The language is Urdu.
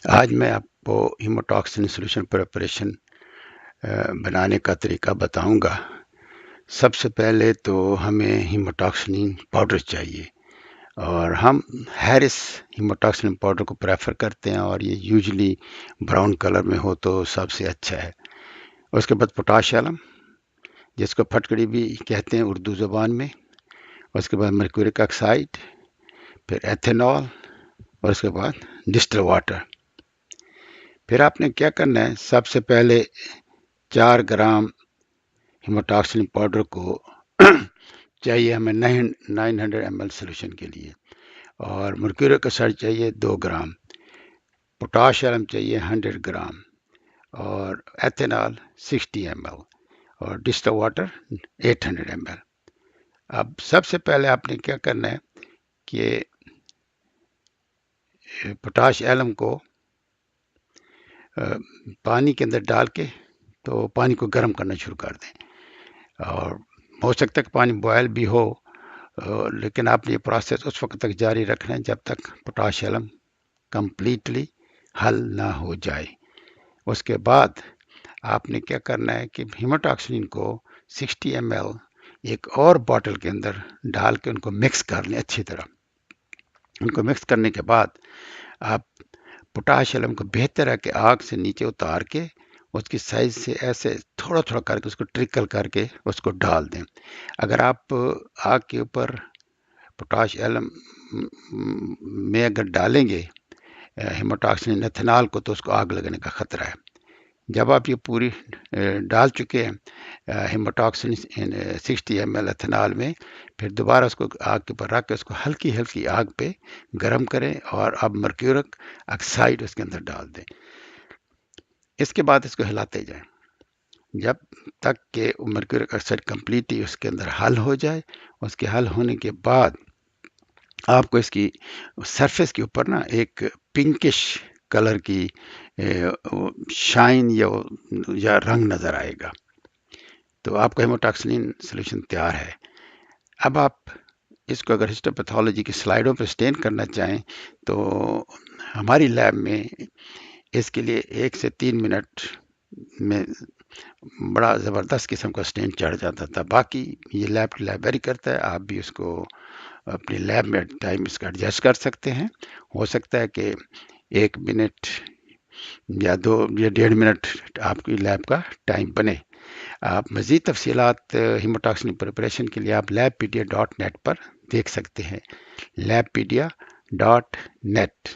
آج میں آپ کو ہیموٹاکسن سولوشن پریپریشن بنانے کا طریقہ بتاؤں گا۔ سب سے پہلے تو ہمیں ہیموٹاکسن پاؤڈر چاہیے، اور ہم ہیرس ہیموٹاکسن پاؤڈر کو پریفر کرتے ہیں، اور یہ یوزلی براؤن کلر میں ہو تو سب سے اچھا ہے۔ اس کے بعد پوٹاش عالم، جس کو پھٹکڑی بھی کہتے ہیں اردو زبان میں۔ اس کے بعد مرکورک آکسائڈ، پھر ایتھینول، اور اس کے بعد ڈسٹل واٹر۔ پھر آپ نے کیا کرنا ہے، سب سے پہلے 4 گرام ہیموٹاکسن پاؤڈر کو چاہیے ہمیں 900 ml سولوشن کے لیے، اور مرکورک ایسڈ چاہیے 2 گرام، پوٹاش عالم چاہیے 100 گرام، اور ایتھینال 60 ml، اور ڈسٹل واٹر 800 ml۔ اب سب سے پہلے آپ نے کیا کرنا ہے کہ پوٹاش عالم کو پانی کے اندر ڈال کے تو پانی کو گرم کرنا شروع کر دیں، اور ہو سکتا ہے کہ پانی بوائل بھی ہو، لیکن آپ نے یہ پروسیس اس وقت تک جاری رکھنا ہے جب تک پوٹاش عالم کمپلیٹلی حل نہ ہو جائے۔ اس کے بعد آپ نے کیا کرنا ہے کہ ہیموٹاکسن کو 60 ml ایک اور باٹل کے اندر ڈال کے ان کو مکس کر لیں اچھی طرح۔ ان کو مکس کرنے کے بعد آپ پوٹاش عالم کو بہتر ہے کہ آگ سے نیچے اتار کے اس کی سائز سے ایسے تھوڑا تھوڑا کر کے اس کو ٹرکل کر کے اس کو ڈال دیں۔ اگر آپ آگ کے اوپر پوٹاش عالم میں اگر ڈالیں گے ہیموٹاکسن ایتھینال کو تو اس کو آگ لگنے کا خطرہ ہے۔ جب آپ یہ پوری ڈال چکے ہیں ہیموٹاکسن 60 ml ایتھینال میں، پھر دوبارہ اس کو آگ کے اوپر رکھ کے اس کو ہلکی ہلکی آگ پہ گرم کریں، اور اب مرکورک آکسائڈ اس کے اندر ڈال دیں۔ اس کے بعد اس کو ہلاتے جائیں جب تک کہ مرکورک آکسائڈ کمپلیٹلی اس کے اندر حل ہو جائے۔ اس کے حل ہونے کے بعد آپ کو اس کی سرفیس کے اوپر نا ایک پنکش کلر کی شائن یا رنگ نظر آئے گا، تو آپ کا ہیموٹاکسن سولوشن تیار ہے۔ اب آپ اس کو اگر ہسٹوپیتھولوجی کی سلائیڈوں پہ سٹین کرنا چاہیں تو ہماری لیب میں اس کے لیے 1 سے 3 منٹ میں بڑا زبردست قسم کا سٹین چڑھ جاتا تھا۔ باقی یہ لیب ویری کرتا ہے، آپ بھی اس کو اپنی لیب میں ٹائم اس کا ایڈجسٹ کر سکتے ہیں۔ ہو سکتا ہے کہ 1 منٹ یا 2 یا 1.5 منٹ آپ کی لیب کا ٹائم بنے۔ آپ مزید تفصیلات ہیموٹاکسن پریپریشن کے لیے آپ labpedia.net پر دیکھ سکتے ہیں، labpedia.net۔